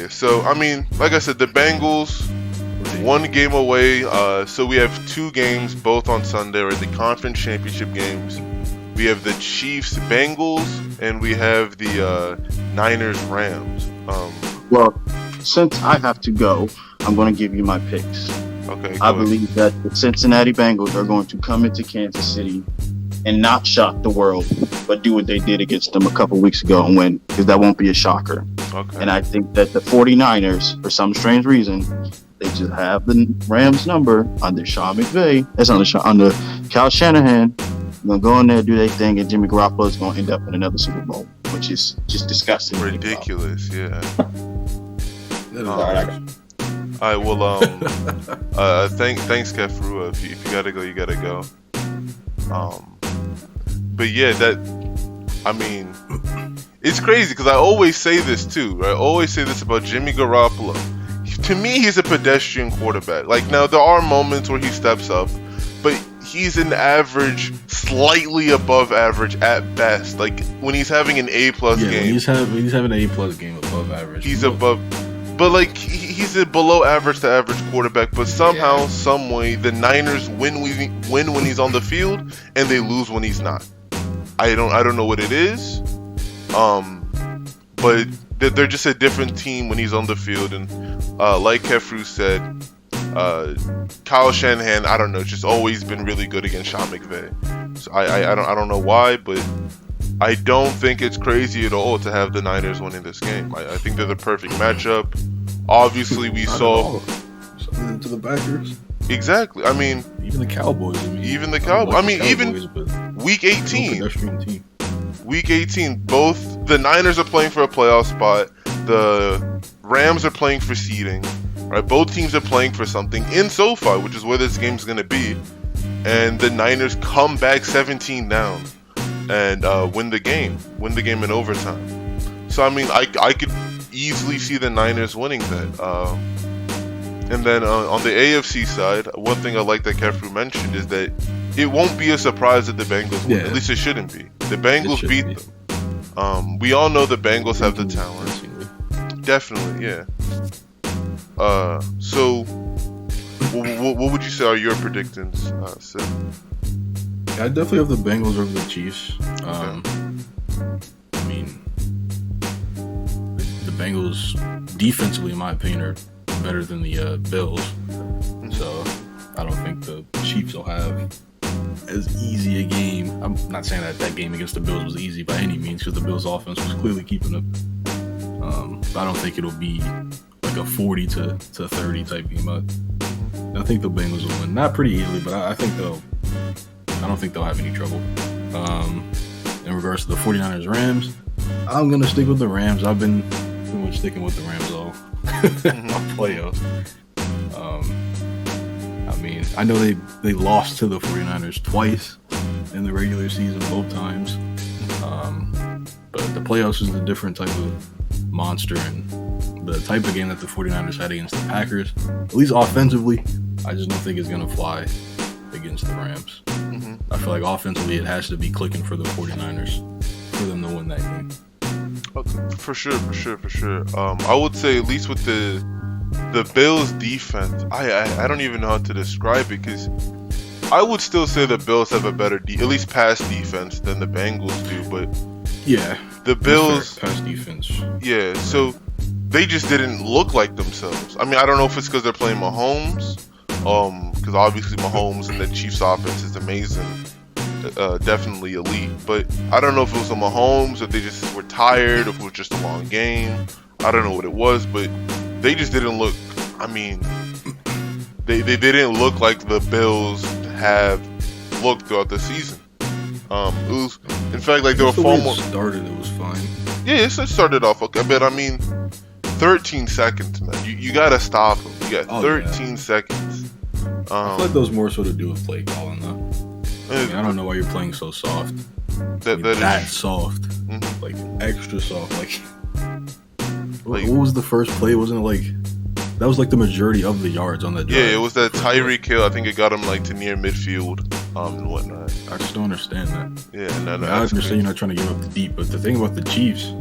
Okay, so I mean, like I said, the Bengals, one game away. So we have two games, both on Sunday, or the conference championship games. We have the Chiefs Bengals, and we have the Niners Rams. Well, since I have to go, I'm going to give you my picks. Okay. I believe that the Cincinnati Bengals are going to come into Kansas City and not shock the world, but do what they did against them a couple weeks ago and win, because that won't be a shocker. Okay. And I think that the 49ers, for some strange reason, they just have the Rams number under Sean McVay. That's under Kyle Shanahan. They're going to go in there, do their thing, and Jimmy Garoppolo is going to end up in another Super Bowl, which is just disgusting. Ridiculous, yeah. All right. All right, well, thanks, Kefru. If you gotta go, you gotta go. But yeah, I mean, it's crazy because I always say this too. Right? I always say this about Jimmy Garoppolo. To me, he's a pedestrian quarterback. Like, now there are moments where he steps up, but he's an average, slightly above average at best. Like when he's having an A+ game, he's having an A+ game above average. He's above. But like he's a below average to average quarterback, but somehow, some way, the Niners win when he's on the field, and they lose when he's not. I don't know what it is, but they're just a different team when he's on the field. And like Kefru said, Kyle Shanahan, I don't know, just always been really good against Sean McVay. So I don't know why, but I don't think it's crazy at all to have the Niners winning this game. I think they're the perfect matchup. Obviously, we saw to the Packers. Exactly. I mean, even the Cowboys. Even Week 18. Week 18. Both the Niners are playing for a playoff spot. The Rams are playing for seeding. Right. Both teams are playing for something in SoFi, which is where this game's gonna be. And the Niners come back 17 down and win the game in overtime. So I mean, I could easily see the Niners winning that. And then on the AFC side, one thing I like that Kefru mentioned is that it won't be a surprise that the Bengals win. At least it shouldn't be. The Bengals beat them. We all know the Bengals have the talent. Definitely, yeah. So what would you say are your predictions, Sid? I definitely have the Bengals over the Chiefs. I mean, the Bengals defensively, in my opinion, are better than the Bills. So I don't think the Chiefs will have as easy a game. I'm not saying that game against the Bills was easy by any means, because the Bills' offense was clearly keeping up. But I don't think it'll be like a 40 to 30 type game. I think the Bengals will win, not pretty easily, but I don't think they'll have any trouble. In regards to the 49ers Rams, I'm gonna stick with the Rams. I've been pretty much sticking with the Rams all playoffs. I mean, I know they lost to the 49ers twice in the regular season, both times. But the playoffs is a different type of monster, and the type of game that the 49ers had against the Packers, at least offensively, I just don't think it's going to fly against the Rams. I feel like offensively it has to be clicking for the 49ers for them to win that game. For sure. I would say, at least with the Bills defense, I don't even know how to describe it, because I would still say the Bills have a better, at least pass defense, than the Bengals do. But yeah, the Bills pass defense. Yeah, so they just didn't look like themselves. I mean, I don't know if it's because they're playing Mahomes, because obviously Mahomes and the Chiefs' offense is amazing, definitely elite. But I don't know if it was the Mahomes, or they just were tired, or if it was just a long game. I don't know what it was, but they just didn't look. I mean, they didn't look like the Bills have looked throughout the season. It was, in fact, like they were far more. Started, it was fine. Yeah, it started off okay, but I mean, 13 seconds, man. You gotta stop them. You got 13 seconds. I feel like those more so to do with play calling, though. I mean, I don't know why you're playing so soft. That soft, like extra soft. Like, what was the first play? Wasn't it like that was like the majority of the yards on that drive? Yeah, it was that Tyreek Hill. I think it got him like to near midfield, and whatnot. I just don't understand that. Yeah, no. I understand you're not trying to give up the deep, but the thing about the Chiefs,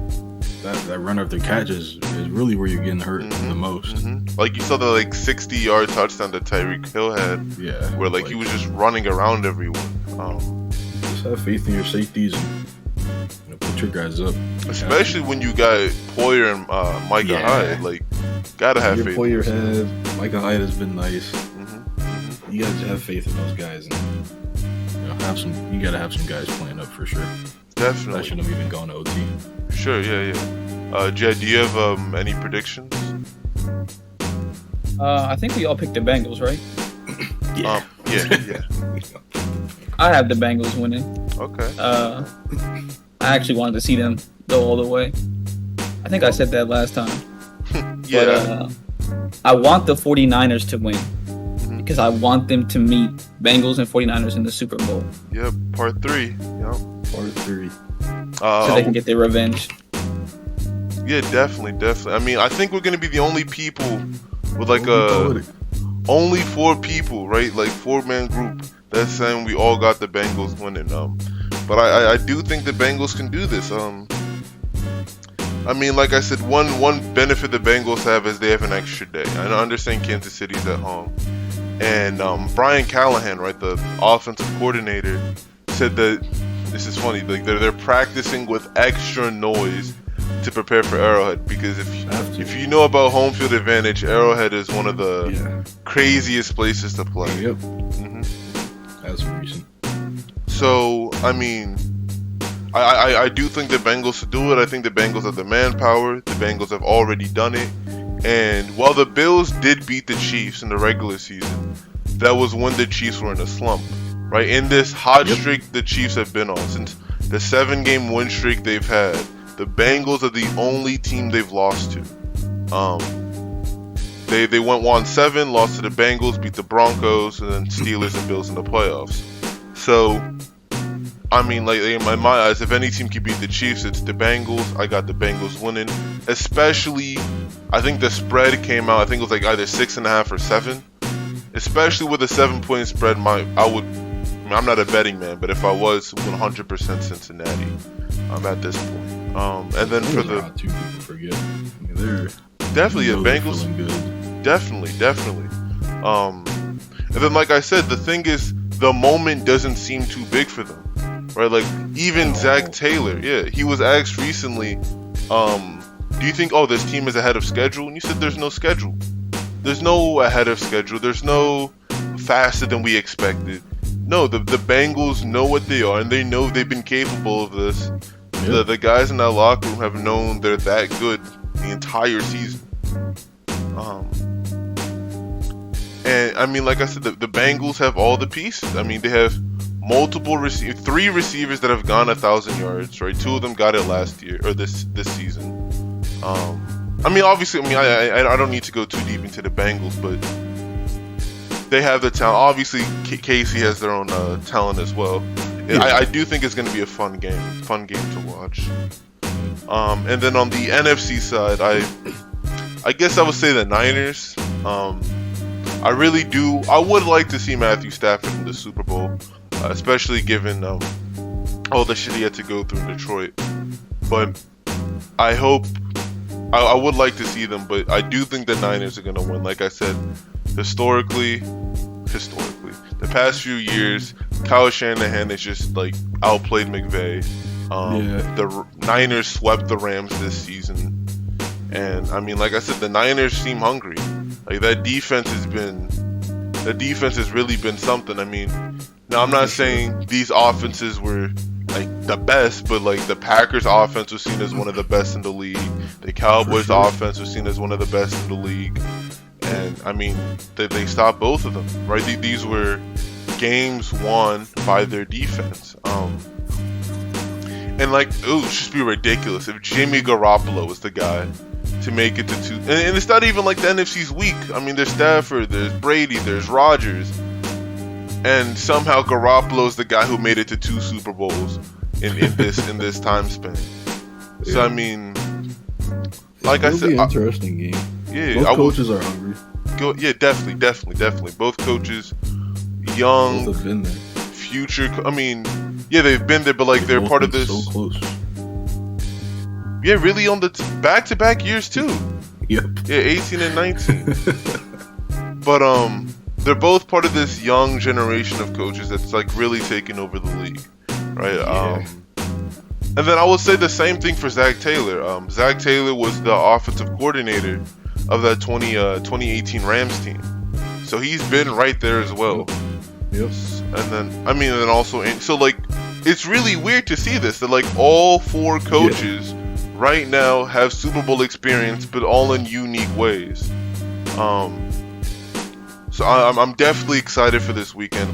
that run after catch is really where you're getting hurt the most. Like you saw the 60-yard touchdown that Tyreek Hill had. Yeah. Where he was just running around everyone. Just have faith in your safeties and put your guys up. Especially when you got Poyer and Micah Hyde. Gotta have faith. Poyer had Micah Hyde has been nice. You gotta have faith in those guys, and you gotta have some guys playing up for sure. Definitely. I shouldn't have even gone to OT. Sure, yeah. Jed, do you have any predictions? I think we all picked the Bengals, right? Yeah. Yeah. I have the Bengals winning. Okay. I actually wanted to see them go all the way. I think I said that last time. Yeah. But I want the 49ers to win because I want them to meet Bengals and 49ers in the Super Bowl. Yep, part 3. Yep. Part 3. So they can get their revenge. Yeah, definitely. I mean, I think we're going to be the only people with only 4 people, right? 4-man group that's saying we all got the Bengals winning. But I do think the Bengals can do this. I mean, like I said, one benefit the Bengals have is they have an extra day. I understand Kansas City's at home. And Brian Callahan, right, the offensive coordinator, said that, this is funny, they're practicing with extra noise to prepare for Arrowhead, because if you know about home field advantage, Arrowhead is one of the craziest places to play. Yep. That's recent. So, I mean, I do think the Bengals will do it. I think the Bengals have the manpower. The Bengals have already done it. And while the Bills did beat the Chiefs in the regular season, that was when the Chiefs were in a slump, right? In this hot streak the Chiefs have been on, since the 7-game win streak they've had, the Bengals are the only team they've lost to. They went 1-7, lost to the Bengals, beat the Broncos, and then Steelers and Bills in the playoffs. So, I mean, in my eyes, if any team can beat the Chiefs, it's the Bengals. I got the Bengals winning. Especially, I think the spread came out, I think it was either 6.5 or 7. Especially with a 7-point spread, I'm not a betting man, but if I was, 100% Cincinnati at this point. And then for the... Two people forget. I mean, they're definitely, the really Bengals... good. Definitely. And then, like I said, the thing is, the moment doesn't seem too big for them, right? Even Zach Taylor, he was asked recently, do you think, this team is ahead of schedule? And you said there's no schedule. There's no ahead of schedule. There's no faster than we expected. No, the Bengals know what they are, and they know they've been capable of this. Yep. The guys in that locker room have known they're that good the entire season. And I mean, like I said, the Bengals have all the pieces. I mean, they have multiple 3 receivers that have gone 1,000 yards, right? 2 of them got it last year or this season. I mean, obviously, I don't need to go too deep into the Bengals, but they have the talent. Obviously, Casey has their own talent as well. I do think it's going to be a fun game to watch. And then on the NFC side, I guess I would say the Niners. I really do. I would like to see Matthew Stafford in the Super Bowl, especially given all the shit he had to go through in Detroit. But I hope. I would like to see them, but I do think the Niners are going to win. Like I said, historically, the past few years, Kyle Shanahan has just outplayed McVay. The Niners swept the Rams this season, and I mean, like I said, the Niners seem hungry. That defense has really been something. I mean, now I'm not saying these offenses were the best, but the Packers offense was seen as one of the best in the league. The Cowboys offense was seen as one of the best in the league. And I mean, they stopped both of them, right? These were games won by their defense. And it would just be ridiculous if Jimmy Garoppolo was the guy to make it to 2. And it's not even the NFC's weak. I mean, there's Stafford, there's Brady, there's Rodgers. And somehow Garoppolo's the guy who made it to 2 Super Bowls in this time span. Yeah. So I mean, like I said, it'll be an interesting game. Yeah, both coaches are hungry. Definitely. Both coaches, young, both have been there. Future. I mean, they've been there, but they're part of this. So close. Yeah, really on the back-to-back years too. Yep. Yeah, 18 and 19. But they're both part of this young generation of coaches that's like really taking over the league, right? Yeah. And then I will say the same thing for Zach Taylor. Zach Taylor was the offensive coordinator of that 2018 Rams team, so he's been right there as well. Yep. And then also, so like, it's really weird to see this, that like all four coaches right now have Super Bowl experience, but all in unique ways. So I'm definitely excited for this weekend.